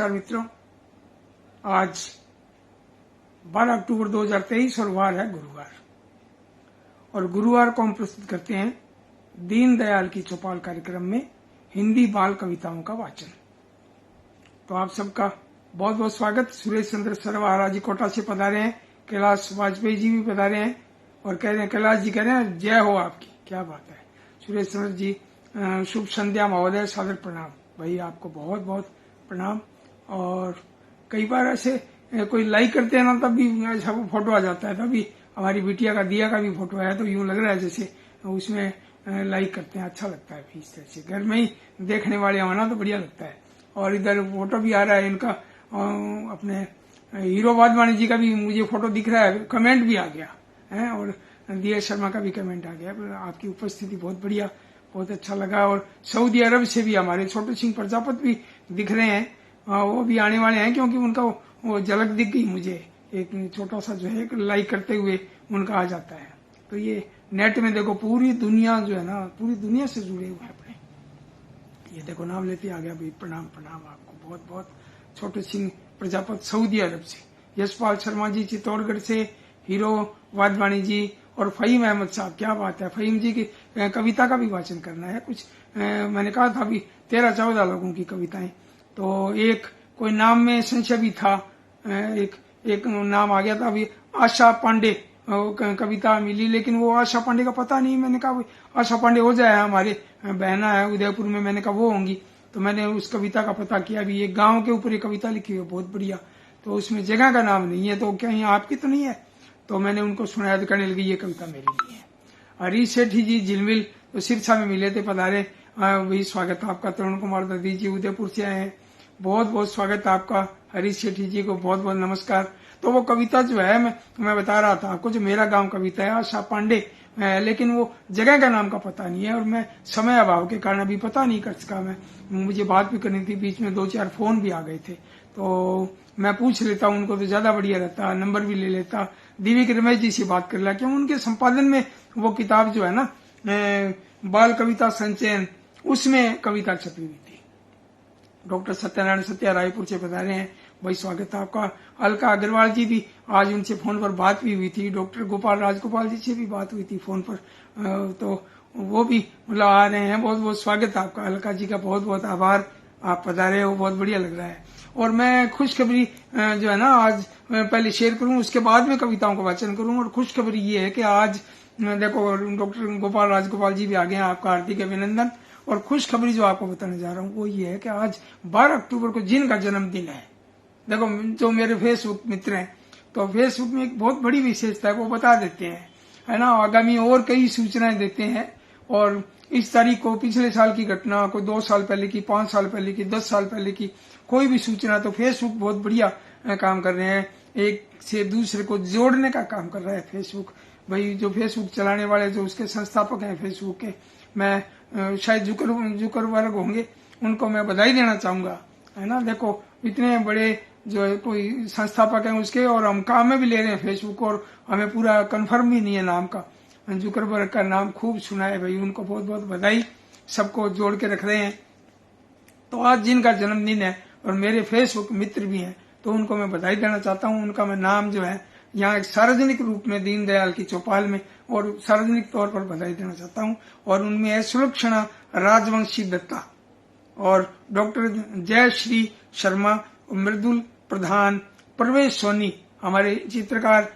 नमस्कार मित्रों, आज 12 अक्टूबर 2023 और वार है गुरुवार। और गुरुवार को हम प्रस्तुत करते हैं दीनदयाल की चौपाल कार्यक्रम में हिंदी बाल कविताओं का वाचन। तो आप सबका बहुत बहुत स्वागत। सुरेश चंद्र सरवाहा जी कोटा से पधारे हैं, कैलाश वाजपेयी जी भी पधारे हैं और कह रहे हैं, कैलाश जी कह रहे हैं जय हो आपकी। क्या बात है सुरेश चंद्र जी, शुभ संध्या महोदय, सादर प्रणाम। भाई आपको बहुत बहुत प्रणाम। और कई बार ऐसे कोई लाइक करते हैं ना, तब भी ऐसा फोटो आ जाता है। तभी हमारी बिटिया का दिया का भी फोटो आया तो यूं लग रहा है जैसे उसमें लाइक करते हैं, अच्छा लगता है। इस तरह से घर में ही देखने वाले होना तो बढ़िया लगता है। और इधर फोटो भी आ रहा है इनका, अपने हीरो वाधवानी जी का भी मुझे फोटो दिख रहा है, कमेंट भी आ गया है। और दिया शर्मा का भी कमेंट आ गया। आपकी उपस्थिति बहुत बढ़िया, बहुत अच्छा लगा। और सऊदी अरब से भी हमारे छोटे सिंह प्रजापत भी दिख रहे हैं, वो भी आने वाले हैं, क्योंकि उनका वो झलक दिख गई मुझे। एक छोटा सा जो है लाइक करते हुए उनका आ जाता है। तो ये नेट में देखो पूरी दुनिया जो है ना, पूरी दुनिया से जुड़े हुए हैं अपने। ये देखो नाम लेते आ गया भाई, प्रणाम प्रणाम आपको बहुत बहुत। छोटे सिंह प्रजापत सऊदी अरब से, यशपाल शर्मा जी चित्तौड़गढ़ से, हीरो वाधवानी जी और फहीम अहमद साहब। क्या बात है, फहीम जी की कविता का भी वाचन करना है कुछ। मैंने कहा था अभी 13-14 लोगों की कविताएं। तो एक कोई नाम में संशय भी था, एक नाम आ गया था अभी, आशा पांडे कविता मिली, लेकिन वो आशा पांडे का पता नहीं। मैंने कहा आशा पांडे हो जाए, हमारे बहना है उदयपुर में, मैंने कहा वो होंगी। तो मैंने उस कविता का पता किया। अभी एक गांव के ऊपर एक कविता लिखी हुई है बहुत बढ़िया, तो उसमें जगह का नाम नहीं है। तो कहीं आपकी तो नहीं है? तो मैंने उनको सुनाया तो कहने लगी ये कविता मेरी नहीं है। हरीश सेठी जी झिलमिल तो सिरसा में मिले थे, पधारे। वही स्वागत आपका। तरुण कुमार दर्दी जी उदयपुर से आए हैं, बहुत बहुत स्वागत आपका। हरीश सेठी जी को बहुत बहुत नमस्कार। तो वो कविता जो है मैं बता रहा था आपको, जो मेरा गांव कविता है आशा पांडे, लेकिन वो जगह का नाम का पता नहीं है। और मैं समय अभाव के कारण अभी पता नहीं कर सका। मुझे बात भी करनी थी, बीच में 2-4 फोन भी आ गए थे। तो मैं पूछ लेता उनको तो ज्यादा बढ़िया रहता, नंबर भी ले लेता। दिव्य रमेश जी से बात कर लिया, क्यों उनके संपादन में वो किताब जो है ना, बाल कविता संचयन, उसमें कविता छपी हुई थी। डॉक्टर सत्यनारायण सत्या रायपुर से पधारे हैं, भाई स्वागत है आपका। अलका अग्रवाल जी भी, आज उनसे फोन पर बात भी हुई थी। डॉक्टर गोपाल राजगोपाल जी से भी बात हुई थी फोन पर, तो वो भी मतलब आ रहे हैं। बहुत बहुत स्वागत है आपका। अलका जी का बहुत बहुत आभार, आप पधारे हो, बहुत बढ़िया लग रहा है। और मैं खुशखबरी जो है ना आज पहले शेयर करूं, उसके बाद में कविताओं का वाचन करूं। और खुशखबरी ये है कि आज देखो डॉक्टर गोपाल राजगोपाल जी भी आ गए हैं, आपका हार्दिक अभिनंदन। और खुशखबरी जो आपको बताने जा रहा हूं वो ये है कि आज 12 अक्टूबर को जिनका जन्मदिन है, देखो जो मेरे फेसबुक मित्र हैं, तो फेसबुक में एक बहुत बड़ी विशेषता है, वो बता देते हैं, है ना, आगामी और कई सूचनाएं देते हैं। और इस तारीख को पिछले साल की घटना, कोई 2 साल पहले की, 5 साल पहले की, 10 साल पहले की कोई भी सूचना, तो फेसबुक बहुत बढ़िया काम कर रहे हैं। एक से दूसरे को जोड़ने का काम कर रहा है फेसबुक। भाई जो फेसबुक चलाने वाले, जो उसके संस्थापक हैं फेसबुक के, मैं शायद जुकरबर्ग होंगे, उनको मैं बधाई देना चाहूंगा, है ना। देखो इतने बड़े जो है कोई संस्थापक हैं उसके, और हम काम में भी ले रहे हैं फेसबुक, और हमें पूरा कंफर्म भी नहीं है नाम का। जुकरबर्ग का नाम खूब सुना है भाई, उनको बहुत बहुत बधाई, सबको जोड़ के रख रहे हैं। तो आज जिनका जन्मदिन है और मेरे फेसबुक मित्र भी हैं, तो उनको मैं बधाई देना चाहता हूं। उनका मैं नाम जो है यहाँ एक सार्वजनिक रूप में दीनदयाल की चौपाल में और सार्वजनिक तौर पर बधाई देना चाहता हूं। और उनमें है सुलक्षणा राजवंशी दत्ता, और डॉक्टर जयश्री शर्मा, मृदुल प्रधान, प्रवेश सोनी, हमारे चित्रकार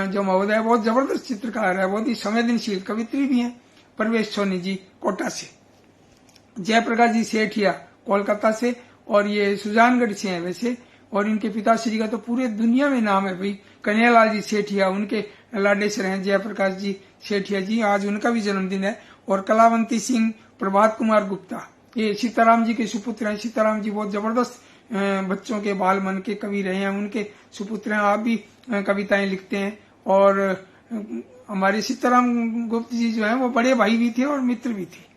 जो महोदय है, बहुत जबरदस्त चित्रकार है, बहुत ही संवेदनशील कवित्री भी है, प्रवेश सोनी जी कोटा से, जयप्रकाश जी सेठिया कोलकाता से, और ये सुजानगढ़ से हैं वैसे। और इनके पिताश्री का तो पूरे दुनिया में नाम है भाई, कन्हैयालाल जी सेठिया, उनके लाडेसर हैं जयप्रकाश जी सेठिया जी, आज उनका भी जन्मदिन है। और कलावंती सिंह, प्रभात कुमार गुप्ता, ये सीताराम जी के सुपुत्र हैं। सीताराम जी बहुत जबरदस्त बच्चों के बाल मन के कवि रहे हैं, उनके सुपुत्र हैं। आप भी कविताएं लिखते हैं। और हमारे सीताराम गुप्ता जी जो है वो बड़े भाई भी थे और मित्र भी थे,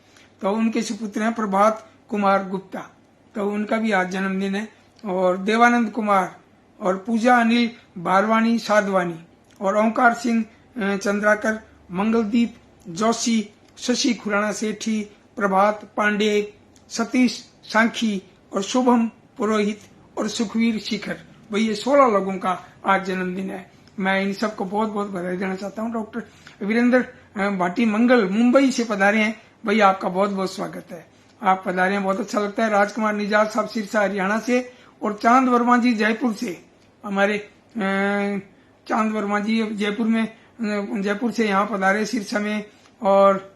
तो उनके सुपुत्र हैं प्रभात कुमार गुप्ता, तो उनका भी आज जन्मदिन है। और देवानंद कुमार, और पूजा अनिल बारवानी साधवानी, और ओंकार सिंह चंद्राकर, मंगलदीप जोशी, शशि खुराना सेठी, प्रभात पांडे, सतीश सांखी, और शुभम पुरोहित, और सुखवीर शिखर, भाई ये 16 लोगों का आज जन्मदिन है। मैं इन सबको बहुत बहुत बधाई देना चाहता हूँ। डॉक्टर वीरेंद्र भाटी मंगल मुंबई से पधारे हैं, भाई आपका बहुत बहुत स्वागत है। आप पधारे हैं, बहुत अच्छा लगता है। राजकुमार निजात साहब सिरसा हरियाणा से, और चांद वर्मा जी जयपुर से, हमारे चांद वर्मा जी जयपुर से यहाँ पधारे सिरसा में। और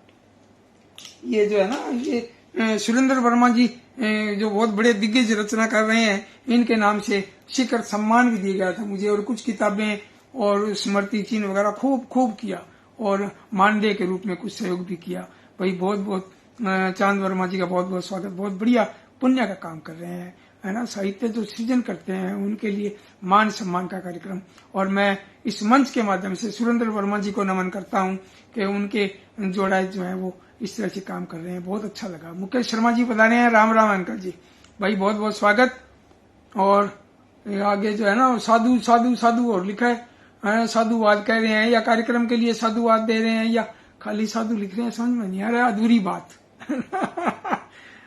ये जो है ना, ये सुरेंद्र वर्मा जी जो बहुत बड़े दिग्गज रचना कर रहे हैं, इनके नाम से शिखर सम्मान भी दिया गया था मुझे, और कुछ किताबें और स्मृति चिन्ह वगैरह खूब किया, और मानदेय के रूप में कुछ सहयोग भी किया। भाई बहुत बहुत चांद वर्मा जी का बहुत बहुत स्वागत। बहुत बढ़िया पुण्य का काम कर रहे हैं, है ना। साहित्य जो सृजन करते हैं उनके लिए मान सम्मान का कार्यक्रम। और मैं इस मंच के माध्यम से सुरेंद्र वर्मा जी को नमन करता हूँ कि उनके जोड़ा जो है वो इस तरह से काम कर रहे हैं, बहुत अच्छा लगा। मुकेश शर्मा जी पधारे हैं, राम राम अंकल जी, भाई बहुत बहुत स्वागत। और आगे जो है ना, साधु साधु साधु और लिखा है, साधुवाद कह रहे हैं या कार्यक्रम के लिए साधुवाद दे रहे हैं या खाली साधु लिख रहे हैं, समझ में नहीं आ रहा, अधूरी बात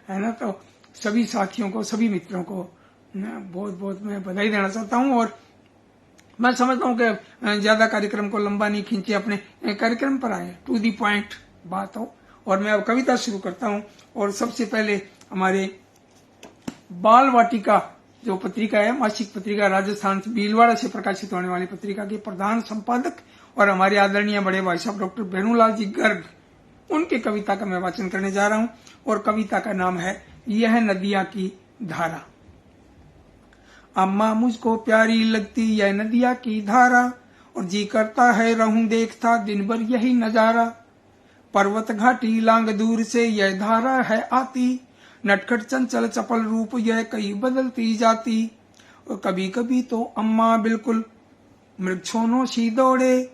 है ना। तो सभी साथियों को, सभी मित्रों को बहुत बहुत मैं बधाई देना चाहता हूँ। और मैं समझता हूँ कि ज्यादा कार्यक्रम को लंबा नहीं खींचे, अपने कार्यक्रम पर आए, टू दी पॉइंट बात हो। और मैं अब कविता शुरू करता हूँ। और सबसे पहले हमारे बाल वाटिका जो पत्रिका है, मासिक पत्रिका, राजस्थान से भीलवाड़ा से प्रकाशित होने वाली पत्रिका के प्रधान संपादक और हमारे आदरणीय बड़े भाई साहब डॉक्टर भेनुलाल जी गर्ग, उनके कविता का मैं वाचन करने जा रहा हूँ। और कविता का नाम है यह नदिया की धारा। अम्मा मुझको प्यारी लगती यह नदिया की धारा, और जी करता है रहूं देखता दिन भर यही नजारा। पर्वत घाटी लांग दूर से यह धारा है आती, नटखट चंचल चपल रूप यह कई बदलती जाती। और कभी कभी तो अम्मा बिल्कुल मृक्षों सी दौड़े,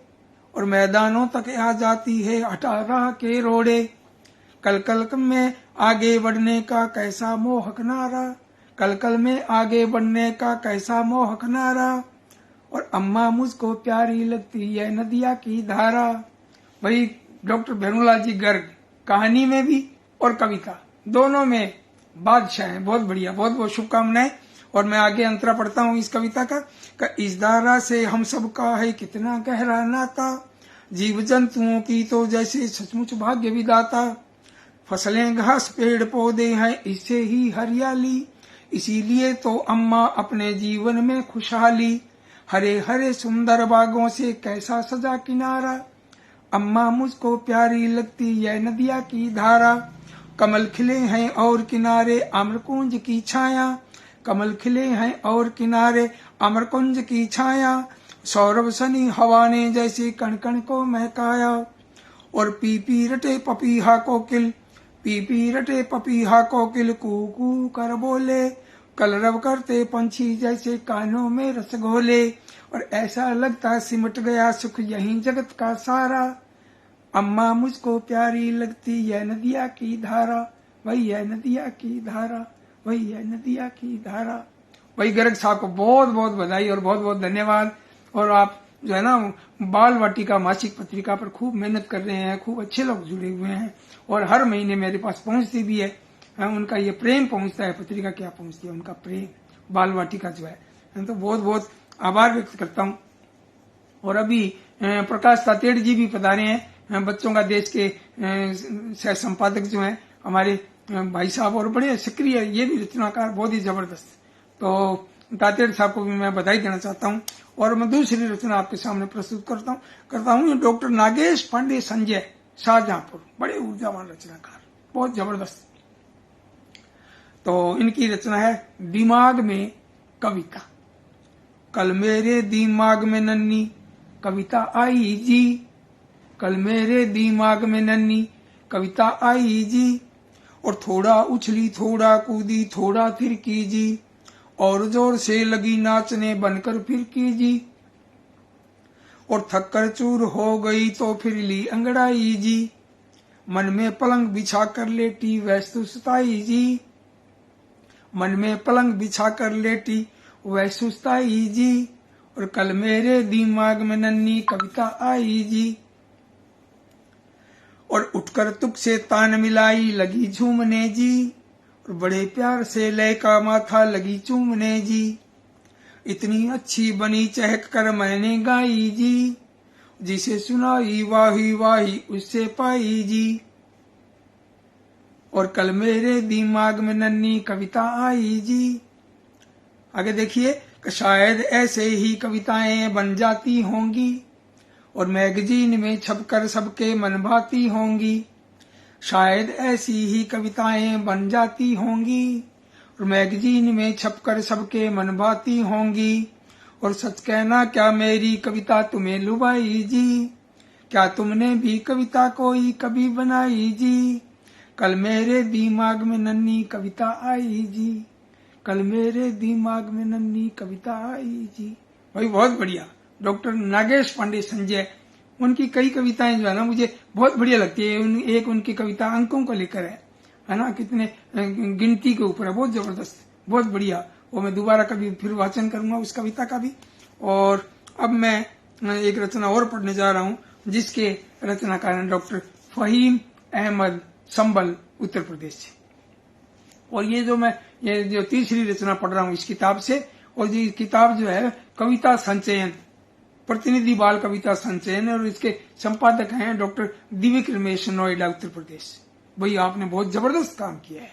और मैदानों तक आ जाती है हटा राह के रोड़े। कल कल में आगे बढ़ने का कैसा मोहक नारा, कल कल में आगे बढ़ने का कैसा मोहक नारा। और अम्मा मुझको प्यारी लगती है नदिया की धारा। भाई डॉक्टर भेनुलाल जी गर्ग कहानी में भी और कविता दोनों में बादशाह हैं, बहुत बढ़िया, बहुत बहुत शुभकामनाएं। और मैं आगे अंतरा पढ़ता हूँ इस कविता का इस धारा से हम सबका है कितना गहरा नाता, जीव जंतुओं की तो जैसे सचमुच भाग्य विधाता। फसलें घास पेड़ पौधे हैं इससे ही हरियाली, इसीलिए तो अम्मा अपने जीवन में खुशहाली। हरे हरे सुंदर बागों से कैसा सजा किनारा, अम्मा मुझको प्यारी लगती यह नदिया की धारा। कमल खिले हैं और किनारे अमरकुंज की छाया, कमल खिले हैं और किनारे अमरकुंज की छाया। सौरभ सनी हवा ने जैसे कण कण को महकाया। और पीपी रटे पपीहा कोकिल, पीपी रटे पपीहा कोकिल कू कू कर बोले। कलरव करते पंछी जैसे कानों में रस घोले। और ऐसा लगता सिमट गया सुख यही जगत का सारा। अम्मा मुझको प्यारी लगती यह नदिया की धारा, वही यह नदिया की धारा, वही यह नदिया की धारा। वही गर्ग साहब को बहुत बहुत बधाई और बहुत बहुत धन्यवाद। और आप जो है ना, बाल वाटिका मासिक पत्रिका पर खूब मेहनत कर रहे हैं, खूब अच्छे लोग जुड़े हुए हैं, और हर महीने मेरे पास पहुंचती भी है। उनका ये प्रेम पहुंचता है, पत्रिका क्या पहुंचती है, उनका प्रेम बाल वाटिका जो है। तो बहुत बहुत आभार व्यक्त करता हूँ। और अभी प्रकाश तातेड़ जी भी पधारे हैं, बच्चों का देश के सह संपादक जो हैं हमारे भाई साहब, और बड़े सक्रिय, ये भी रचनाकार बहुत ही जबरदस्त। तो तातेड़ साहब को भी मैं बधाई देना चाहता हूँ। और मैं दूसरी रचना आपके सामने प्रस्तुत करता हूँ डॉक्टर नागेश पांडे संजय, शाहजहांपुर, बड़े ऊर्जावान रचनाकार, बहुत जबरदस्त। तो इनकी रचना है दिमाग में कविता। कल मेरे दिमाग में नन्ही कविता आई जी, कल मेरे दिमाग में नन्ही कविता आई जी। और थोड़ा उछली थोड़ा कूदी थोड़ा थिरकी जी, और जोर से लगी नाचने बनकर फिरकी जी। और थक कर चूर हो गई तो फिर ली अंगड़ाई जी, मन में पलंग बिछा कर लेटी वैस्तु सुताई जी, मन में पलंग बिछा कर लेटी वैस्तु सुताई जी। और कल मेरे दिमाग में नन्ही कविता आई जी। और उठकर तुक से तान मिलाई लगी झूमने जी, और बड़े प्यार से लय का माथा लगी चूमने जी। इतनी अच्छी बनी चहक कर मैंने गाई जी, जिसे सुनाई वाही वाही उससे पाई जी। और कल मेरे दिमाग में नन्ही कविता आई जी। आगे देखिए कि शायद ऐसे ही कविताएं बन जाती होंगी और मैगजीन में छपकर सबके मन भाती होंगी। शायद ऐसी ही कविताएं बन जाती होंगी और मैगजीन में छपकर सबके मन भाती होंगी। और सच कहना क्या मेरी कविता तुम्हें लुभाई जी, क्या तुमने भी कविता कोई कभी बनाई जी। कल मेरे दिमाग में नन्ही कविता आई जी, कल मेरे दिमाग में नन्ही कविता आई जी। भाई बहुत बढ़िया। डॉक्टर नागेश पांडे संजय, उनकी कई कविताएं जो है ना मुझे बहुत बढ़िया लगती है। एक उनकी कविता अंकों को लेकर है ना, कितने गिनती के ऊपर है, बहुत जबरदस्त, बहुत बढ़िया। वो मैं दोबारा कभी फिर वाचन करूंगा उस कविता का भी। और अब मैं एक रचना और पढ़ने जा रहा हूँ, जिसके रचनाकार हैं डॉक्टर फहीम अहमद संबल, उत्तर प्रदेश से। और ये जो तीसरी रचना पढ़ रहा हूँ इस किताब से, और ये किताब जो है कविता संचयन, प्रतिनिधि बाल कविता संचयन, और इसके संपादक हैं डॉक्टर दिव्य रमेश, नोएडा, उत्तर प्रदेश। भाई आपने बहुत जबरदस्त काम किया है,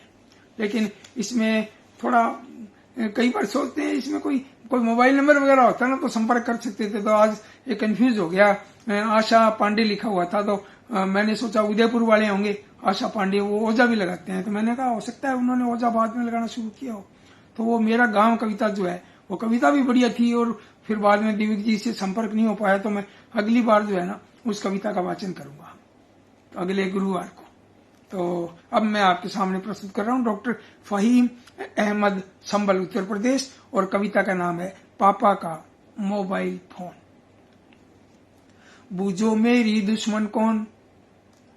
लेकिन इसमें थोड़ा कई बार सोचते हैं इसमें कोई मोबाइल नंबर वगैरह होता ना तो संपर्क कर सकते थे, तो आज ये कंफ्यूज हो गया। आशा पांडे लिखा हुआ था, तो मैंने सोचा उदयपुर वाले होंगे आशा पांडे, वो ओझा भी लगाते हैं, तो मैंने कहा हो सकता है उन्होंने ओझा बाद में लगाना शुरू किया हो। तो वो मेरा गांव कविता जो है वो कविता भी बढ़िया थी, और फिर बाद में दिव्य जी से संपर्क नहीं हो पाया, तो मैं अगली बार जो है ना उस कविता का वाचन करूंगा, तो अगले गुरुवार को। तो अब मैं आपके सामने प्रस्तुत कर रहा हूं डॉक्टर फहीम अहमद संबल, उत्तर प्रदेश, और कविता का नाम है पापा का मोबाइल फोन। बूझो मेरी दुश्मन कौन,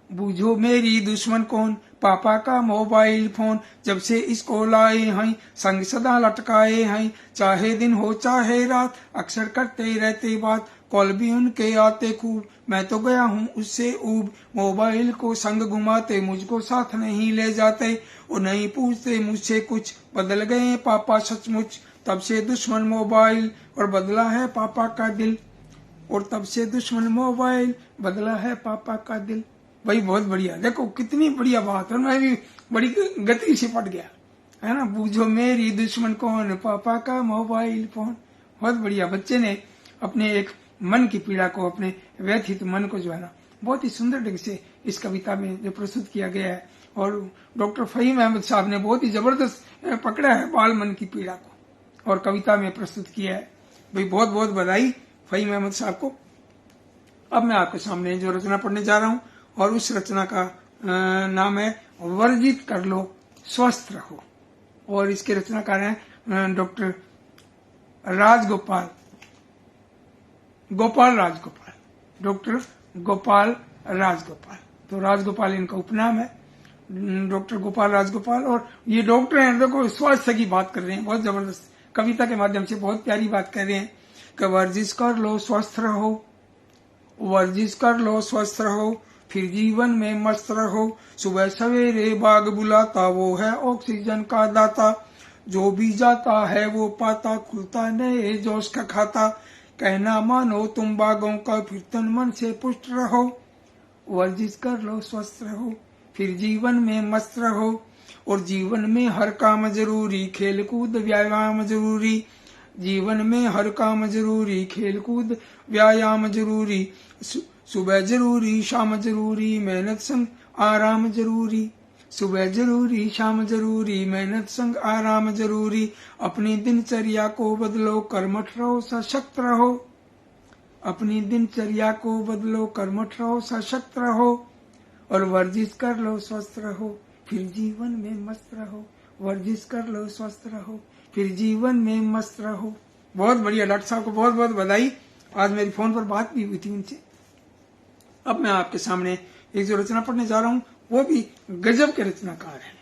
बूझो मेरी दुश्मन कौन, पापा का मोबाइल फोन। जब से इसको लाए हैं संग सदा लटकाए हैं, चाहे दिन हो चाहे रात अक्सर करते रहते बात। कॉल भी उनके आते खूब, मैं तो गया हूँ उससे ऊब। मोबाइल को संग घुमाते मुझको साथ नहीं ले जाते, और नहीं पूछते मुझसे कुछ, बदल गए पापा सचमुच। तब से दुश्मन मोबाइल और बदला है पापा का दिल, और तब से दुश्मन मोबाइल बदला है पापा का दिल। भाई बहुत बढ़िया, देखो कितनी बढ़िया बात है, मैं भी बड़ी गति से पढ़ गया, है ना। बूझो मेरी दुश्मन कौन, पापा का मोबाइल फोन। बहुत बढ़िया। बच्चे ने अपने एक मन की पीड़ा को, अपने व्यथित मन को जो है ना बहुत ही सुंदर ढंग से इस कविता में जो प्रस्तुत किया गया है, और डॉक्टर फहीम अहमद साहब ने बहुत ही जबरदस्त पकड़ा है बाल मन की पीड़ा को और कविता में प्रस्तुत किया है। भाई बहुत बहुत बधाई फहीम अहमद साहब को। अब मैं आपके सामने जो रचना पढ़ने जा रहा हूँ, और उस रचना का नाम है वर्जित कर लो स्वस्थ रहो, और इसके रचनाकार हैं डॉक्टर राजगोपाल, डॉक्टर गोपाल राजगोपाल। तो राजगोपाल इनका उपनाम है, डॉक्टर गोपाल राजगोपाल, और ये डॉक्टर हैं, देखो स्वास्थ्य की बात कर रहे हैं, बहुत जबरदस्त कविता के माध्यम से बहुत प्यारी बात कर रहे हैं कि वर्जिश कर लो स्वस्थ रहो, वर्जिश कर लो स्वस्थ रहो, फिर जीवन में मस्त रहो। सुबह सवेरे बाग बुलाता, वो है ऑक्सीजन का दाता। जो भी जाता है वो पाता, खुलता नए जोश का खाता। कहना मानो तुम बागों का, फिर तन मन से पुष्ट रहो। वर्जिश कर लो स्वस्थ रहो, फिर जीवन में मस्त रहो। और जीवन में हर काम जरूरी, खेल कूद व्यायाम जरूरी। जीवन में हर काम जरूरी, खेल कूद व्यायाम जरूरी। सुबह जरूरी शाम जरूरी, मेहनत संग आराम जरूरी। सुबह जरूरी शाम जरूरी, मेहनत संग आराम जरूरी। अपनी दिनचर्या को बदलो, कर्मठ रहो सशक्त रहो। अपनी दिनचर्या को बदलो, कर्मठ रहो सशक्त रहो। और वर्जिश कर लो स्वस्थ रहो, फिर जीवन में मस्त रहो। वर्जिश कर लो स्वस्थ रहो, फिर जीवन में मस्त रहो। बहुत बढ़िया, डॉक्टर साहब को बहुत बहुत बधाई। आज मेरी फोन पर बात भी हुई थी उनसे। अब मैं आपके सामने एक जो रचना पढ़ने जा रहा हूँ, वो भी गजब के रचनाकार हैं।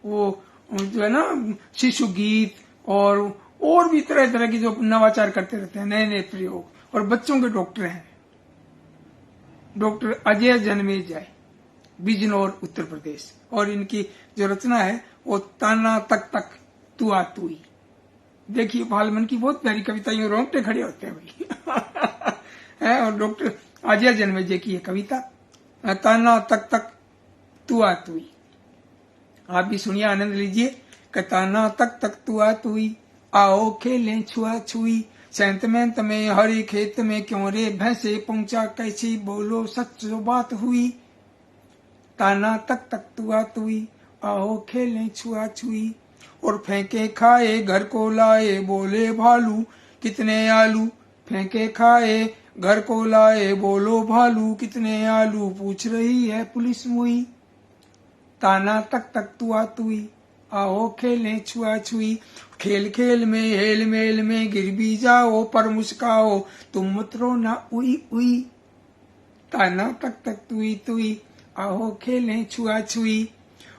वो जो है ना शिशु गीत और भी तरह तरह की जो नवाचार करते रहते हैं, नए नए प्रयोग, और बच्चों के डॉक्टर हैं डॉक्टर अजय जन्मेजय। बिजनौर उत्तर प्रदेश। और इनकी जो रचना है वो ताना तक तक तुआ तुई। देखिए भालमन की बहुत प्यारी कविता, यूं रोंगटे खड़े होते हैं भाई है। और डॉक्टर आजिया जन्मेजय की ये कविता ताना तक तक तुआ तुई। आप भी सुनिए, आनंद लीजिए। ताना तक तक तुआ तुई, आओ खेलें छुआ छुई, सैंत में तमें हरे खेत में क्यों रे भैंसे पहुंचा कैसी, बोलो सच जो बात हुई। ताना तक तक तुआ तुई, आओ खेलें छुआ छुई, और फेंके खाए घर को लाए, बोले भालू कितने आलू, फेंके खाए घर को लाए, बोलो भालू कितने आलू, पूछ रही है पुलिस मुई। ताना तक तक तुआ तुई, आओ खेलें छुआ छुई, खेल खेल में हेल मेल में गिर भी जाओ पर मुस्काओ, तुम मत रोना उई उई। ताना तक तक तुई तुई, आओ खेलें छुआ छुई,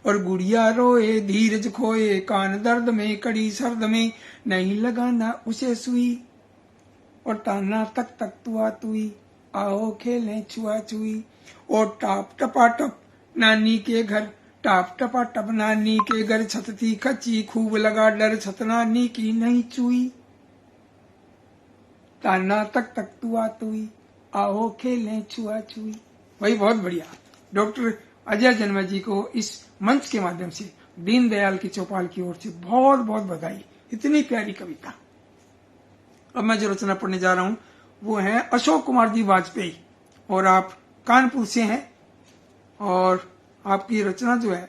और गुड़िया रोए धीरज खोए, कान दर्द में कड़ी सर्द में नहीं लगाना उसे सुई। और ताना तक तक तुआ तुई, आओ खेलें छुआ छुई, और टाप टपा टप नानी के घर, टाप टपा टप नानी के घर, छत थी कच्ची खूब लगा डर, छत नानी की नहीं चुई। ताना तक तक तुआ तुई, आओ खेलें छुआ छुई। वही बहुत बढ़िया। डॉक्टर अजय जन्मेजय जी को इस मंच के माध्यम से दीनदयाल की चौपाल की ओर से बहुत बहुत बधाई। इतनी प्यारी कविता। अब मैं जो रचना पढ़ने जा रहा हूं वो है अशोक कुमार जी वाजपेयी, और आप कानपुर से हैं। और आपकी रचना जो है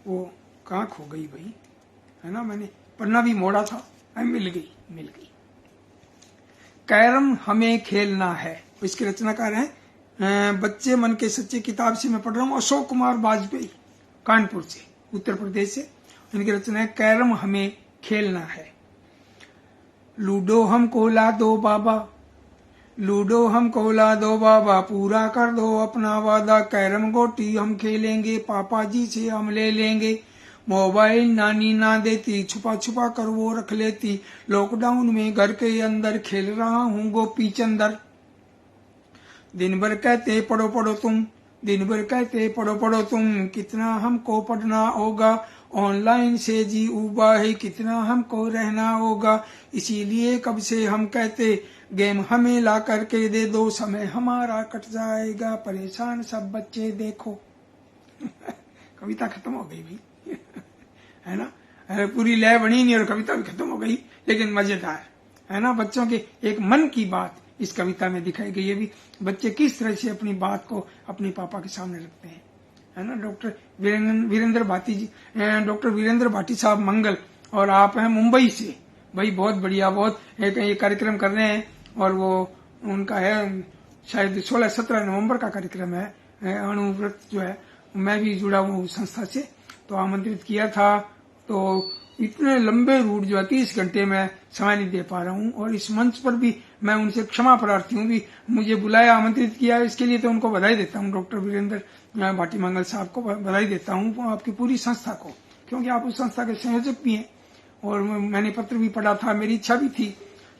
वो कहाँ खो गई भाई, है ना, मैंने पढ़ना भी मोड़ा था, मिल गई। कैरम हमें खेलना है, इसके रचनाकार हैं बच्चे मन के सच्चे किताब से मैं पढ़ रहा हूँ, अशोक कुमार वाजपेयी, कानपुर से, उत्तर प्रदेश से। इनकी रचना है कैरम हमें खेलना है। लूडो हमको ला दो बाबा, लूडो हमको ला दो बाबा, पूरा कर दो अपना वादा, कैरम गोटी हम खेलेंगे, पापा जी से हम ले लेंगे, मोबाइल नानी ना देती, छुपा छुपा कर वो रख लेती, लॉकडाउन में घर के अंदर खेल रहा हूँ गोपी चंदर। दिन भर कहते पढ़ो पढ़ो तुम, दिन भर कहते पढ़ो पढ़ो तुम, कितना हमको पढ़ना होगा, ऑनलाइन से जी उबा है, कितना हमको रहना होगा, इसीलिए कब से हम कहते गेम हमें ला करके दे दो, समय हमारा कट जाएगा, परेशान सब बच्चे देखो। कविता खत्म हो गई भाई है ना, पूरी लय बनी नहीं और कविता भी खत्म हो गई, लेकिन मजेदार है ना। बच्चों के एक मन की बात इस कविता में दिखाई गई है भी, बच्चे किस तरह से अपनी बात को अपने पापा के सामने रखते हैं, है ना। डॉक्टर वीरेंद्र भाटी जी, डॉक्टर वीरेंद्र भाटी साहब मंगल, और आप हैं मुंबई से भाई, बहुत बढ़िया, बहुत ये कार्यक्रम कर रहे हैं। और वो उनका है शायद 16-17 नवंबर का कार्यक्रम है, अणुव्रत जो है, मैं भी जुड़ा हूँ उस संस्था से, तो आमंत्रित किया था। तो इतने लंबे रूट जो है 30 घंटे में समय नहीं दे पा रहा हूँ, और इस मंच पर भी मैं उनसे क्षमा प्रार्थी हूँ भी, मुझे बुलाया, आमंत्रित किया, इसके लिए तो उनको बधाई देता हूँ। डॉक्टर वीरेंद्र भाटी मंगल साहब को बधाई देता हूँ, आपकी पूरी संस्था को, क्योंकि आप उस संस्था के संयोजक भी हैं। और मैंने पत्र भी पढ़ा था, मेरी इच्छा भी थी,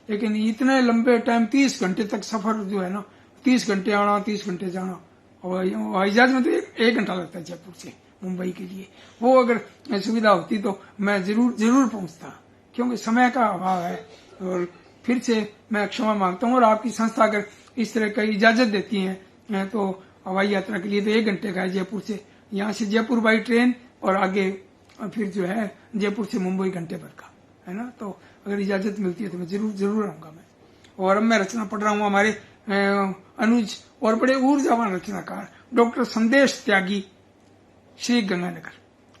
लेकिन इतने लंबे टाइम 30 घंटे तक सफर जो है ना, 30 घंटे आना 30 घंटे जाना, और हवाई जहाज में तो 1 घंटा लगता है जयपुर से मुंबई के लिए। वो अगर सुविधा होती तो मैं जरूर पहुंचता, क्योंकि समय का अभाव है। और फिर से मैं क्षमा मांगता हूँ, और आपकी संस्था अगर इस तरह का इजाजत देती है तो हवाई यात्रा के लिए तो 1 घंटे का है जयपुर से, यहाँ से जयपुर बाई ट्रेन, और आगे फिर जो है जयपुर से मुंबई घंटे भर का, है ना। तो अगर इजाजत मिलती है तो मैं जरूर आऊंगा मैं। और अब मैं रचना पढ़ रहा हूँ हमारे अनुज और बड़े ऊर्जावान रचनाकार डॉक्टर संदेश त्यागी, श्री गंगानगर।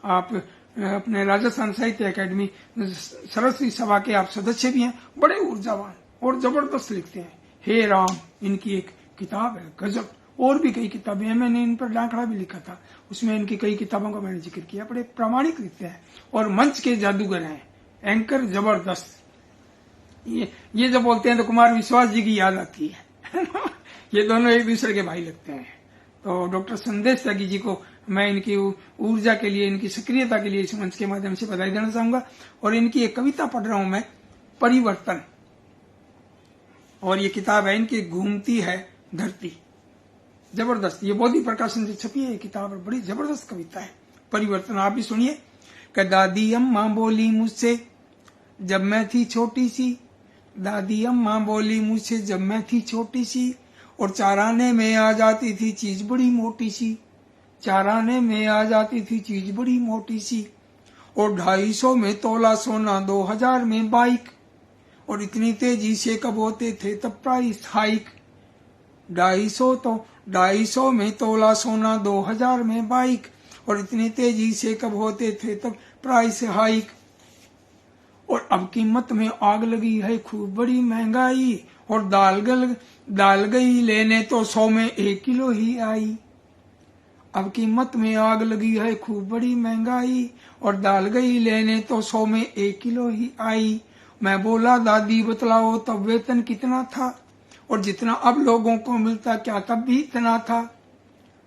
आप अपने राजस्थान साहित्य अकादमी सरस्वती सभा के आप सदस्य भी हैं, बड़े ऊर्जावान और जबरदस्त लिखते हैं। हे राम इनकी एक किताब है, गजब। और भी कई किताबें हैं, मैंने इन पर लाखड़ा भी लिखा था, उसमें इनकी कई किताबों का मैंने जिक्र किया। बड़े प्रामाणिक लिखते हैं और मंच के जादूगर हैं, एंकर जबरदस्त। ये जब बोलते हैं तो कुमार विश्वास जी की याद आती है ये दोनों एक दूसरे के भाई लगते हैं। तो डॉक्टर संदेश त्यागी जी को मैं इनकी ऊर्जा के लिए, इनकी सक्रियता के लिए इस मंच के माध्यम से बधाई देना चाहूंगा। और इनकी एक कविता पढ़ रहा हूं मैं, परिवर्तन। और ये किताब है इनकी, घूमती है धरती। जबरदस्त। ये बोधि प्रकाशन से छपी है किताब, बड़ी जबरदस्त कविता है। परिवर्तन आप भी सुनिए कि दादी अम्मा बोली मुझसे जब मैं थी छोटी सी, दादी अम्मा बोली मुझसे जब मैं थी छोटी सी, और चाराने में आ जाती थी चीज बड़ी मोटी सी, चाराने में आ जाती थी चीज बड़ी मोटी सी, और 250 में तोला सोना, 2000 में बाइक, और इतनी तेजी से कब होते थे तब प्राइस हाइक। 250 में तोला सोना, 2000 में बाइक, और इतनी तेजी से कब होते थे तब प्राइस हाइक। और अब कीमत में आग लगी है खूब बड़ी महंगाई, और दाल गई लेने तो 100 में 1 किलो ही आई। अब कीमत में आग लगी है खूब बड़ी महंगाई, और दाल गई लेने तो 100 में 1 किलो ही आई। मैं बोला दादी बतलाओ तब वेतन कितना था, और जितना अब लोगों को मिलता क्या तब भी इतना था।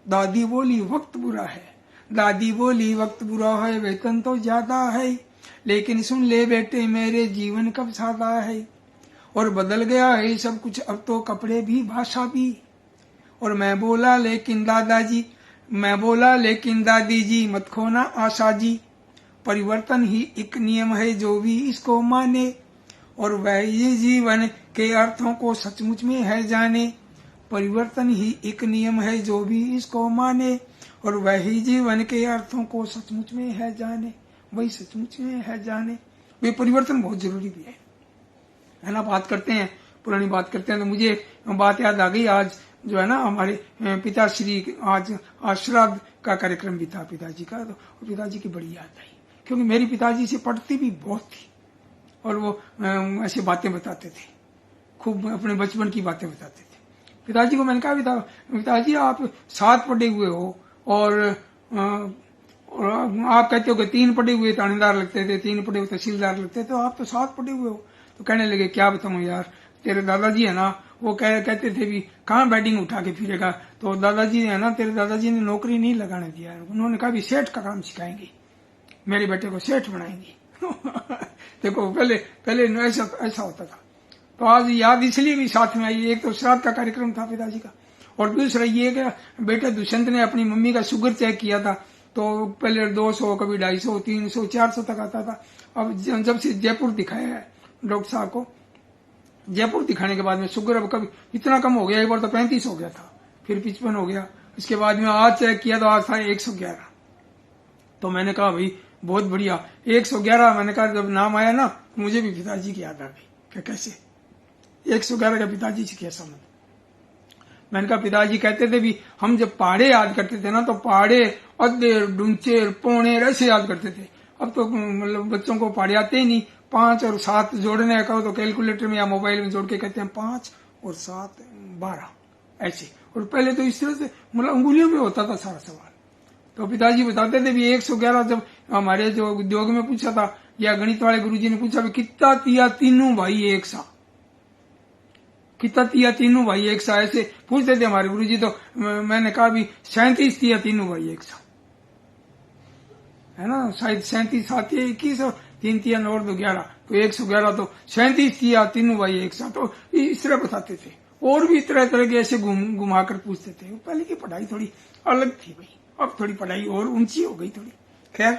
दादी बोली वक्त बुरा है, दादी बोली वक्त बुरा है, वेतन तो ज्यादा है, लेकिन सुन ले बेटे मेरे जीवन कब सादा है। और बदल गया है सब कुछ अब तो, कपड़े भी भाषा भी। और मैं बोला लेकिन दादी जी मत खोना आशा जी, परिवर्तन ही एक नियम है जो भी इसको माने, और वह ये जीवन के अर्थों को सचमुच में है जाने। परिवर्तन ही एक नियम है जो भी इसको माने, और वही जीवन के अर्थों को सचमुच में है जाने, वही सचमुच में है जाने। वे परिवर्तन बहुत जरूरी भी है ना। बात करते हैं, पुरानी बात करते हैं तो मुझे बात याद आ गई। आज जो है ना हमारे पिताश्री, आज श्राद्ध का कार्यक्रम भी था पिताजी का, तो पिताजी की बड़ी याद आई, क्योंकि मेरी पिताजी से पढ़ती भी बहुत थी, और वो ऐसी बातें बताते थे, खूब अपने बचपन की बातें बताते थे। पिताजी को मैंने कहा पिताजी आप 7 पढ़े हुए हो, और आप कहते हो कि 3 पढ़े हुए थानेदार लगते थे, 3 पढ़े हुए तहसीलदार लगते थे, तो आप तो 7 पढ़े हुए हो। तो कहने लगे क्या बताऊं यार, तेरे दादाजी है ना वो कहते थे भी कहाँ बैटिंग उठा के फिरेगा, तो दादाजी है ना, तेरे दादाजी ने नौकरी नहीं लगाने दिया, उन्होंने कहा भी सेठ का काम सिखाएंगे, मेरे बेटे को सेठ बनाएंगे। देखो पहले ऐसा होता था। तो आज याद इसलिए भी साथ में आई, एक तो श्राद्ध का कार्यक्रम था पिताजी का, और दूसरा ये कि बेटा दुष्यंत ने अपनी मम्मी का शुगर चेक किया था, तो पहले 200, कभी 250, 300, 400 तक आता था। अब जब से जयपुर दिखाया है डॉक्टर साहब को, जयपुर दिखाने के बाद में शुगर अब कभी इतना कम हो गया, एक बार तो 35 हो गया था, फिर 55 हो गया, इसके बाद में आज चेक किया तो आज था 111। तो मैंने कहा भाई बहुत बढ़िया 111। मैंने कहा जब नाम आया ना मुझे भी पिताजी की याद आ गई कि कैसे 111 का पिताजी से क्या संबंध। मैंने कहा पिताजी कहते थे भी हम जब पहाड़े याद करते थे ना तो पहाड़े अद्धेर डुंचेर पौनेर ऐसे याद करते थे। अब तो मतलब बच्चों को पहाड़े आते ही नहीं। 5 और 7 जोड़ने कहो तो कैलकुलेटर में या मोबाइल में जोड़ के कहते हैं 5 और 7 12 ऐसे। और पहले तो इस तरह से मतलब उंगलियों में होता था सारा सवाल। तो पिताजी बताते थे भी 111 जब हमारे जो उद्योग में पूछा था या गणित वाले गुरुजी ने पूछा भी कितना तिया तीनों भाई एक सा, कितना तिया तीनों भाई एक सा, ऐसे पूछते थे हमारे गुरुजी। तो मैंने कहा भी 37 तिया तीनों भाई एक सा, है ना, शायद 37 7 21 और 3 तिया 9 और 2 11, तो 111 तो 37 तिया तीनों भाई एक सा। तो इस तरह बताते थे। और भी तरह तरह के ऐसे घुमा कर पूछते थे। पहले की पढ़ाई थोड़ी अलग थी भाई, अब थोड़ी पढ़ाई और ऊंची हो गई थोड़ी। खैर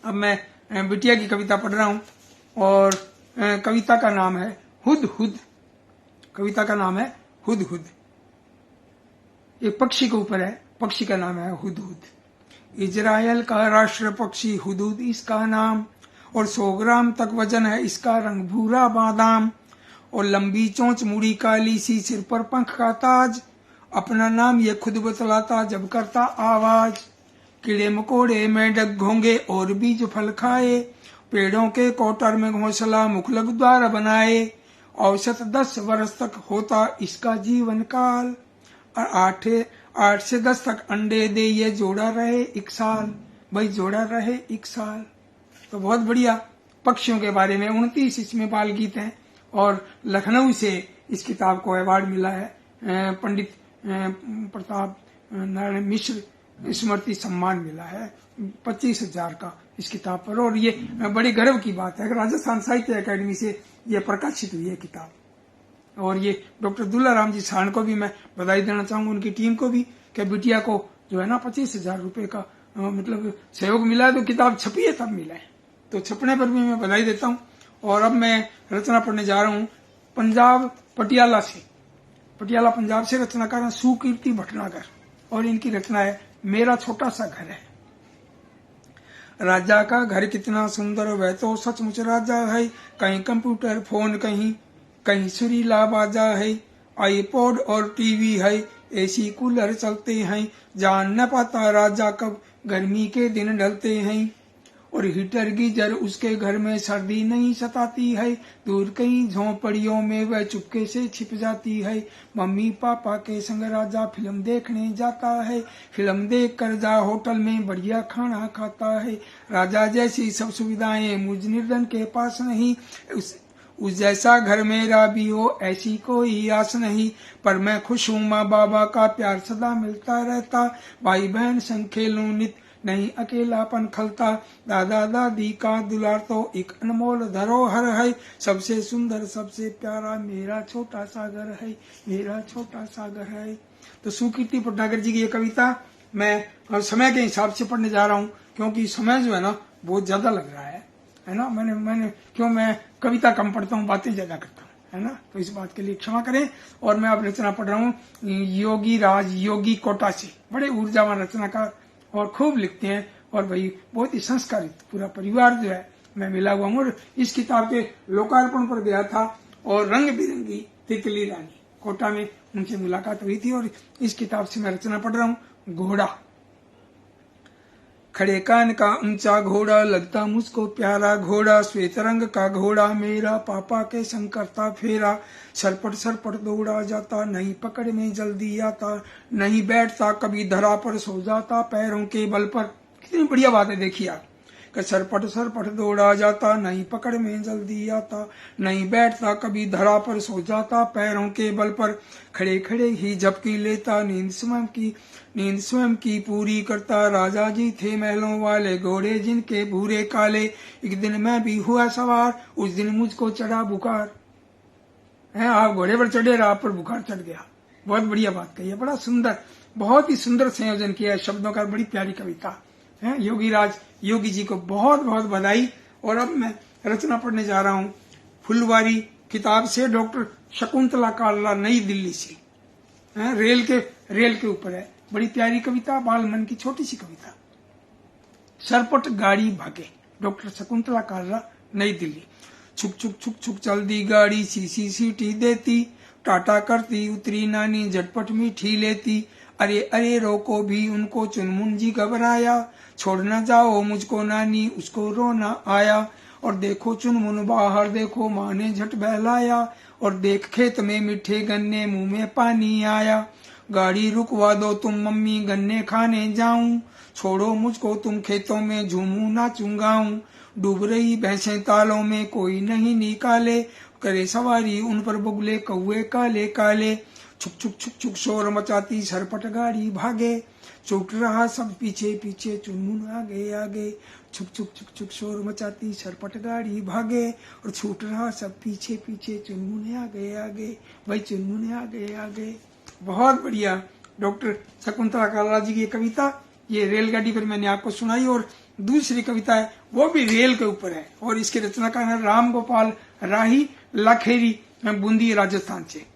अब मैं बिटिया की कविता पढ़ रहा हूं और कविता का नाम है हुदहुद। कविता का नाम है हुदहुद। एक पक्षी के ऊपर है, पक्षी का नाम है हुदहुद। इजराइल का राष्ट्र पक्षी हुदहुद इसका नाम, और 100 ग्राम तक वजन है इसका, रंग भूरा बादाम, और लंबी चोंच मुड़ी काली सी, सिर पर पंख का ताज, अपना नाम ये खुद बतलाता जब करता आवाज। कीड़े मकोड़े मेंढक घोंगे और बीज फल खाए, पेड़ों के कोटर में घोंसला मुखलग द्वार बनाए। औसत 10 वर्ष तक होता इसका जीवन काल, और 8 से 10 तक अंडे दे ये जोड़ा रहे 1 साल। भाई जोड़ा रहे 1 साल। तो बहुत बढ़िया पक्षियों के बारे में 29 इसमें बाल गीत हैं। और लखनऊ से इस किताब को अवार्ड मिला है, पंडित प्रताप नारायण मिश्र स्मृति सम्मान मिला है 25,000 का इस किताब पर। और ये बड़ी गर्व की बात है कि राजस्थान साहित्य अकादमी से ये प्रकाशित हुई है किताब। और ये डॉक्टर दुल्लाराम जी साण को भी मैं बधाई देना चाहूंगा, उनकी टीम को भी, कि बिटिया को जो है ना 25,000 रुपए का मतलब सहयोग मिला है। तो किताब छपी है तब मिला है, तो छपने पर भी मैं बधाई देता हूँ। और अब मैं रचना पढ़ने जा रहा हूँ पंजाब पटियाला से, पटियाला पंजाब से रचनाकार हैं सुकीर्ति भटनागर, और इनकी रचना है मेरा छोटा सा घर है। राजा का घर कितना सुंदर, वह तो सचमुच राजा है। कहीं कंप्यूटर फोन, कहीं कहीं सुरीला बाजा है। आईपॉड और टीवी है, एसी कूलर चलते हैं। जान न पाता राजा कब गर्मी के दिन ढलते हैं। और हीटर गीजर उसके घर में, सर्दी नहीं सताती है। दूर कहीं झोंपड़ियों में वह चुपके से छिप जाती है। मम्मी पापा के संग राजा फिल्म देखने जाता है। फिल्म देख कर जा होटल में बढ़िया खाना खाता है। राजा जैसी सब सुविधाएं मुझ निर्धन के पास नहीं। उस जैसा घर मेरा भी हो ऐसी कोई आस नहीं। पर मैं खुश हूँ, माँ बाबा का प्यार सदा मिलता रहता। भाई बहन संग खेलूं नित, नहीं अकेलापन खलता। दादा दादी का दुलार तो एक अनमोल धरोहर है। सबसे सुंदर सबसे प्यारा मेरा छोटा सा घर है, मेरा छोटा सा घर है। तो सुकीर्ति भटनागर जी की ये कविता मैं समय के हिसाब से पढ़ने जा रहा हूँ, क्योंकि समय जो है ना बहुत ज्यादा लग रहा है ना। मैं कविता कम पढ़ता हूँ, बातें ज्यादा करता हूँ, है ना। तो इस बात के लिए क्षमा करें। और मैं अब रचना पढ़ रहा हूँ योगी राज योगी कोटा से, बड़े ऊर्जावान रचनाकार और खूब लिखते हैं, और भाई बहुत ही संस्कारित पूरा परिवार जो है मैं मिला हुआ हूँ। और इस किताब के लोकार्पण पर गया था, और रंग बिरंगी तितली रानी कोटा में उनसे मुलाकात हुई थी। और इस किताब से मैं रचना पढ़ रहा हूँ घोड़ा। खड़े कान का ऊंचा घोड़ा, लगता मुझको प्यारा घोड़ा। श्वेत रंग का घोड़ा मेरा, पापा के संग करता फेरा। सरपट सरपट दौड़ा जाता, नहीं पकड़ में जल्दी आता। नहीं बैठता कभी धरा पर, सो जाता पैरों के बल पर। कितनी बढ़िया बात है, देखिए आप। सरपट सरपट दौड़ा जाता, नहीं पकड़ में जल्दी आता। नहीं बैठता कभी धरा पर, सो जाता पैरों के बल पर। खड़े खड़े ही झपकी लेता, नींद स्वयं की पूरी करता। राजा जी थे महलों वाले, घोड़े जिनके भूरे काले। एक दिन मैं भी हुआ सवार, उस दिन मुझको चढ़ा बुखार। है, आप घोड़े पर चढ़े और आप पर बुखार चढ़ गया। बहुत बढ़िया बात कही है, बड़ा सुंदर, बहुत ही सुंदर संयोजन किया है शब्दों का। बड़ी प्यारी कविता है। योगी राज योगी जी को बहुत बहुत बधाई। और अब मैं रचना पढ़ने जा रहा हूँ फुलवारी किताब से, डॉक्टर शकुंतला कालरा, नई दिल्ली से। रेल के ऊपर है, बड़ी प्यारी कविता, बाल मन की छोटी सी कविता। सरपट गाड़ी भागे, डॉक्टर शकुंतला कालरा, नई दिल्ली। छुक छुक छुक छुक चलती गाड़ी, सीसी सीटी देती। टाटा करती उतरी नानी, झटपट मीठी लेती। अरे अरे रोको भी उनको, चुनमुन जी घबराया। छोड़ न जाओ मुझको नानी, उसको रोना आया। और देखो चुनमुन बाहर देखो, माँ ने झट बहलाया। और देख खेत में मीठे गन्ने, मुंह में पानी आया। गाड़ी रुकवा दो तुम मम्मी, गन्ने खाने जाऊं। छोड़ो मुझको तुम खेतों में, झूमू नाचूं गाऊं। डूब रही भैंसें तालों में, कोई नहीं निकाले। करे सवारी उन पर बुगले कौए काले काले। छुक छुक छुक छुक शोर मचाती, सरपट गाड़ी भागे। छूट रहा सब पीछे पीछे, चुनमुन आगे आगे। छुक छुक छुक छुक शोर मचाती, सरपट गाड़ी भागे। और छूट रहा सब पीछे पीछे, चुनमुन आगे आगे। भाई चुनमुन आगे आगे। बहुत बढ़िया डॉक्टर शकुंतला कालरा जी की कविता, ये रेलगाड़ी पर मैंने आपको सुनाई। और दूसरी कविता है वो भी रेल के ऊपर है, और इसके रचनाकार है राम गोपाल राही, लाखेरी, बूंदी, राजस्थान से।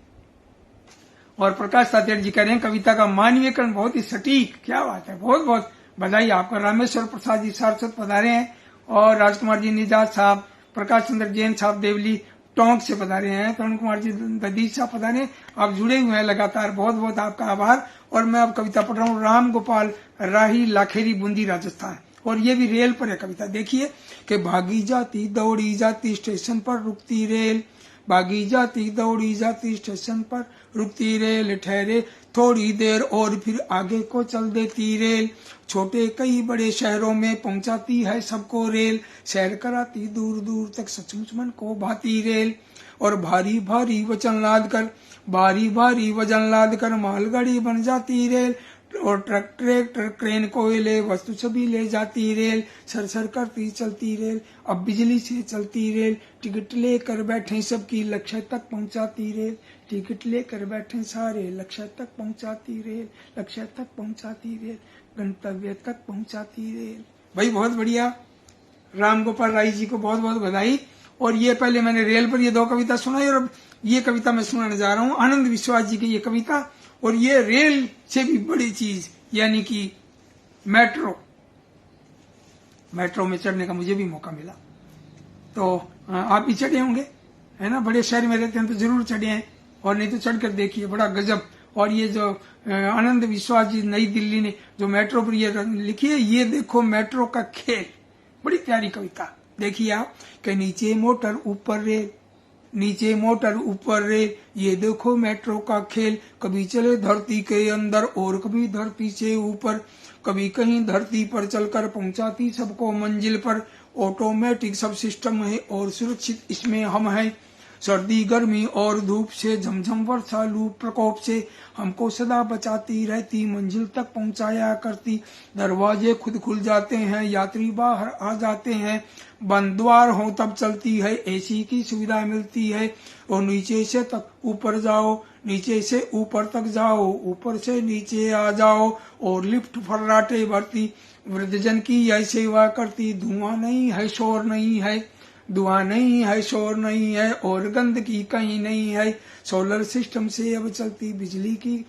और प्रकाश सातिया जी कह रहे हैं कविता का मानवीयकरण बहुत ही सटीक। क्या बात है, बहुत बहुत बधाई आपका। रामेश्वर प्रसाद जी सारस्वत पधारे हैं, और राजकुमार जी निजात साहब, प्रकाश चंद्र जैन साहब देवली टोंक से पधारे हैं, तरुण कुमार जी ददीश साहब पधारे। आप जुड़े हुए हैं लगातार, बहुत बहुत आपका आभार। और मैं अब कविता पढ़ रहा हूँ राम गोपाल राही, लाखेरी, बूंदी, राजस्थान। और ये भी रेल पर है कविता। देखिए कि भागी जाती दौड़ी जाती, स्टेशन पर रुकती रेल। भागी जाती दौड़ी जाती, स्टेशन पर रुकती रेल। ठहरे थोड़ी देर और फिर आगे को चल देती रेल। छोटे कई बड़े शहरों में पहुंचाती है सबको रेल। सैर कराती दूर दूर तक, सचमुच मन को भाती रेल। और भारी भारी वजन लाद कर, भारी भारी वजन लाद कर मालगाड़ी बन जाती रेल। और ट्रक ट्रैक्टर क्रेन कोयले वस्तु सभी ले जाती रेल, सरसर करती चलती रेल, अब बिजली से चलती रेल, टिकट लेकर बैठे सबकी लक्ष्य तक पहुंचाती रेल, टिकट लेकर बैठे सारे लक्ष्य तक पहुंचाती रेल, लक्ष्य तक पहुंचाती रेल, गंतव्य तक पहुंचाती रेल। भाई बहुत बढ़िया, राम गोपाल राय जी को बहुत बहुत बधाई। और ये पहले मैंने रेल पर ये दो कविता सुनाई और अब ये कविता मैं सुनाने जा रहा हूँ आनंद विश्वास जी की ये कविता। और ये रेल से भी बड़ी चीज यानी कि मेट्रो में चढ़ने का मुझे भी मौका मिला, तो आप भी चढ़े होंगे, है ना? बड़े शहर में रहते हैं तो जरूर चढ़े हैं, और नहीं तो चढ़कर देखिए, बड़ा गजब। और ये जो आनंद विश्वास जी नई दिल्ली ने जो मेट्रो पर ये लिखी है, ये देखो मेट्रो का खेल, बड़ी प्यारी कविता। देखिए आप कि नीचे मोटर ऊपर रेल, नीचे मोटर ऊपर रेल, ये देखो मेट्रो का खेल, कभी चले धरती के अंदर और कभी धरती से ऊपर, कभी कहीं धरती पर चलकर पहुंचाती सबको मंजिल पर, ऑटोमेटिक सब सिस्टम है और सुरक्षित इसमें हम हैं, सर्दी गर्मी और धूप से, झमझम वर्षा लू प्रकोप से, हमको सदा बचाती रहती, मंजिल तक पहुंचाया करती, दरवाजे खुद खुल जाते हैं, यात्री बाहर आ जाते हैं, बंद द्वार हो तब चलती है, एसी की सुविधा मिलती है, और नीचे से तक ऊपर जाओ, नीचे से ऊपर तक जाओ, ऊपर से नीचे आ जाओ, और लिफ्ट फर्राटे भरती, वृद्धजन की यह सेवा करती, धुआं नहीं है शोर नहीं है, धुआं नहीं है शोर नहीं है, और गंदगी कहीं नहीं है, सोलर सिस्टम से अब चलती, बिजली की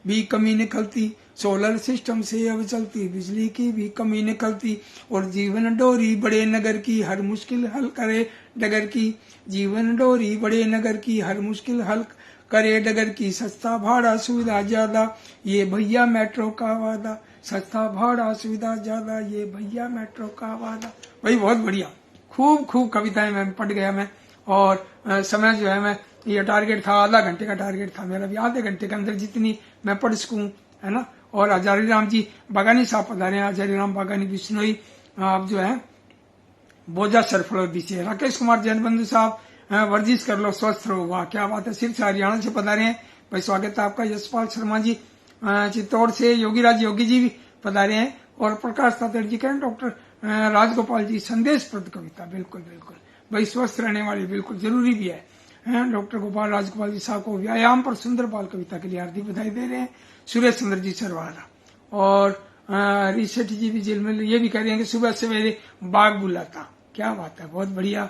भी कमी निकलती, सोलर सिस्टम से अब चलती, बिजली की भी कमी निकलती, और जीवन डोरी बड़े नगर की हर मुश्किल हल करे डगर की, जीवन डोरी बड़े नगर की हर मुश्किल हल करे डगर की, सस्ता भाड़ा सुविधा ज्यादा ये भैया मेट्रो का वादा, सस्ता भाड़ा सुविधा ज्यादा ये भैया मेट्रो का वादा। भाई बहुत बढ़िया, खूब खूब कविताएं मैं पढ़ गया मैं। और समय जो है मैं ये टारगेट था, आधा घंटे का टारगेट था मेरा, भी आधे घंटे के अंदर जितनी मैं पढ़ सकूं, है ना। और हजारी राम जी बागानी साहब पधारे हैं, हजारी राम बागानी बिश्नोई आप जो है बोझा सरफरोदी से, राकेश कुमार जैन बंधु साहब वर्जिश कर लो स्वस्थ रहो, वाह क्या बात है, सिर्फ हरियाणा से पधारे हैं, भाई स्वागत है आपका। यशपाल शर्मा जी चित्तौड़ से, योगीराज योगी जी भी पधारे हैं, और प्रकाश तातेड़ जी कहें डॉक्टर राजगोपाल जी संदेश प्रद कविता, बिल्कुल बिल्कुल भाई स्वस्थ रहने वाली बिल्कुल जरूरी भी है। डॉक्टर गोपाल राजगोपाल जी साहब को व्यायाम पर सुंदर बाल कविता के लिए हार्दिक बधाई दे रहे हैं। सुरेश चंद्र जी सरवाला और हरीश शेट्टी जी भी जेल में ये भी कह रहे हैं कि सुबह सवेरे बाग बुलाता, क्या बात है, बहुत बढ़िया।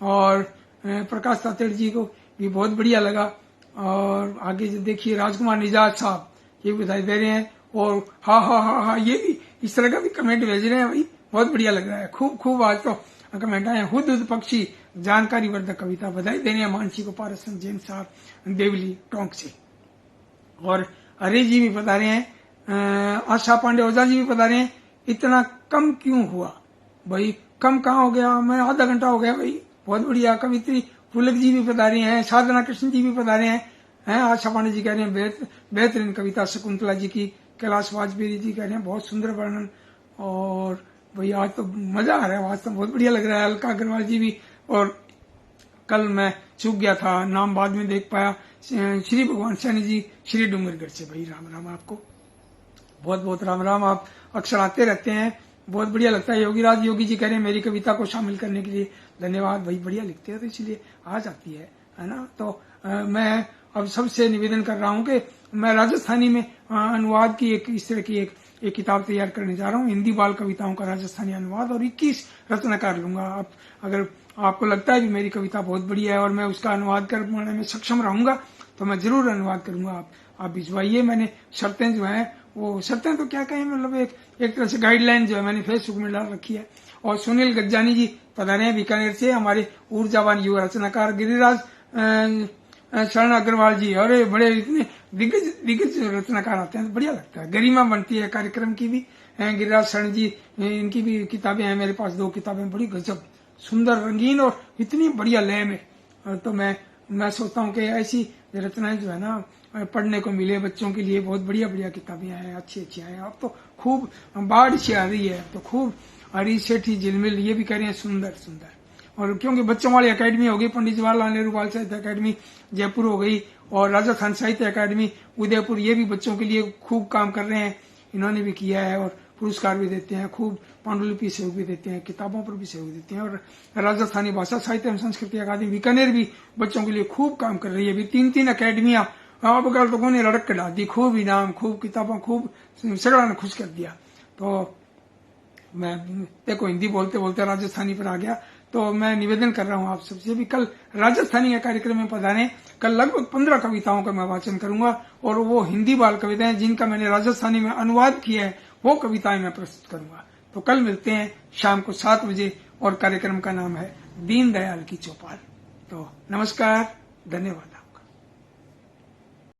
और प्रकाश तातेड़ जी को भी बहुत बढ़िया लगा। और आगे जो देखिए राजकुमार निजात साहब ये बधाई दे रहे हैं, और हा ये भी इस तरह का भी कमेंट भेज रहे हैं, भाई बहुत बढ़िया लग रहा है, खूब खूब आज तो कमेंट आए। हुद हुद पक्षी जानकारी वर्धक कविता, बधाई देने हैं मानसी को पारसन जैन साहब देवली टोंक से। और हरे जी भी बता रहे हैं, आशा पांडे ओझा जी भी बता रहे हैं, इतना कम क्यों हुआ भाई, कम कहाँ हो गया, मैं आधा घंटा हो गया भाई, बहुत बढ़िया। कवित्री पुलक जी भी बता रहे हैं, साधना कृष्ण जी भी बता रहे हैं, आशा पांडे जी कह रहे हैं बेहतरीन कविता, शकुंतला जी की, कैलाश वाजपेयी जी कह रहे हैं बहुत सुंदर वर्णन। और भाई आज तो मजा आ रहा है, आज तो बहुत बढ़िया लग रहा है। अलका अग्रवाल जी भी, और कल मैं चूक गया था, नाम बाद में देख पाया, श्री भगवान सैनी जी श्री डूंगरगढ़ से, भाई राम राम आपको, बहुत बहुत राम राम। आप अक्सर आते रहते हैं, बहुत बढ़िया लगता है। योगीराज योगी जी कह रहे हैं मेरी कविता को शामिल करने के लिए धन्यवाद, भाई बढ़िया लिखते हैं तो इसलिए आ जाती है ना। तो मैं अब सबसे निवेदन कर रहा हूँ कि मैं राजस्थानी में अनुवाद की एक इस तरह की एक किताब तैयार करने जा रहा हूँ, हिंदी बाल कविताओं का राजस्थानी अनुवाद, और 21 रचनाकार लूंगा। आप अगर आपको लगता है कि मेरी कविता बहुत बढ़िया है और मैं उसका अनुवाद करने में सक्षम रहूंगा तो मैं जरूर अनुवाद करूंगा। आप भिजवाइए। मैंने शर्तें जो है वो शर्तें तो क्या कहें, मतलब एक तरह से गाइडलाइन जो है मैंने फेसबुक में डाल रखी है। और सुनील गज्जानी जी पधारे हैं बीकानेर से, हमारे ऊर्जावान युवा रचनाकार। गिरिराज शरण अग्रवाल जी, अरे बड़े इतने दिग्गज रचनाकार आते हैं, बढ़िया लगता है, गरिमा बनती है कार्यक्रम की भी। गिरिराज शरण जी इनकी भी किताबें हैं मेरे पास, 2 किताबें बड़ी गजब सुंदर रंगीन और इतनी बढ़िया लय में। तो मैं सोचता हूँ कि ऐसी रचनाएं जो है ना पढ़ने को मिले बच्चों के लिए, बहुत बढ़िया बढ़िया किताबें हैं, अच्छी अच्छी हैं। अब तो खूब बाढ़ सी आ रही है, तो खूब हरीश सेठी झिलमिल ये भी कह रहे हैं सुंदर सुंदर। और क्योंकि बच्चों वाली अकेडमी हो गई, पंडित जवाहरलाल नेहरू बाल साहित्य अकेडमी जयपुर हो गई, और राजस्थान साहित्य अकादमी उदयपुर, ये भी बच्चों के लिए खूब काम कर रहे हैं। इन्होंने भी किया है और पुरस्कार भी देते हैं, खूब पांडुलिपि सहयोग भी देते हैं, किताबों पर भी सहयोग देते हैं। और राजस्थानी भाषा साहित्य एवं संस्कृति अकादमी बीकानेर भी बच्चों के लिए खूब काम कर रही है। अभी 3 अकेडमियां अब कल तो ने लड़क के डाल दी, खूब इनाम, खूब किताबों, खूब सगड़ा ने खुश कर दिया। तो मैं देखो हिंदी बोलते बोलते राजस्थानी पर आ गया, तो मैं निवेदन कर रहा हूं आप सबसे भी कल राजस्थानी के कार्यक्रम में पधारें। कल लगभग 15 कविताओं का मैं वाचन करूंगा और वो हिंदी बाल कविताएं जिनका मैंने राजस्थानी में अनुवाद किया है वो कविताएं मैं प्रस्तुत करूंगा। तो कल मिलते हैं शाम को 7 बजे और कार्यक्रम का नाम है दीनदयाल की चौपाल। तो नमस्कार, धन्यवाद।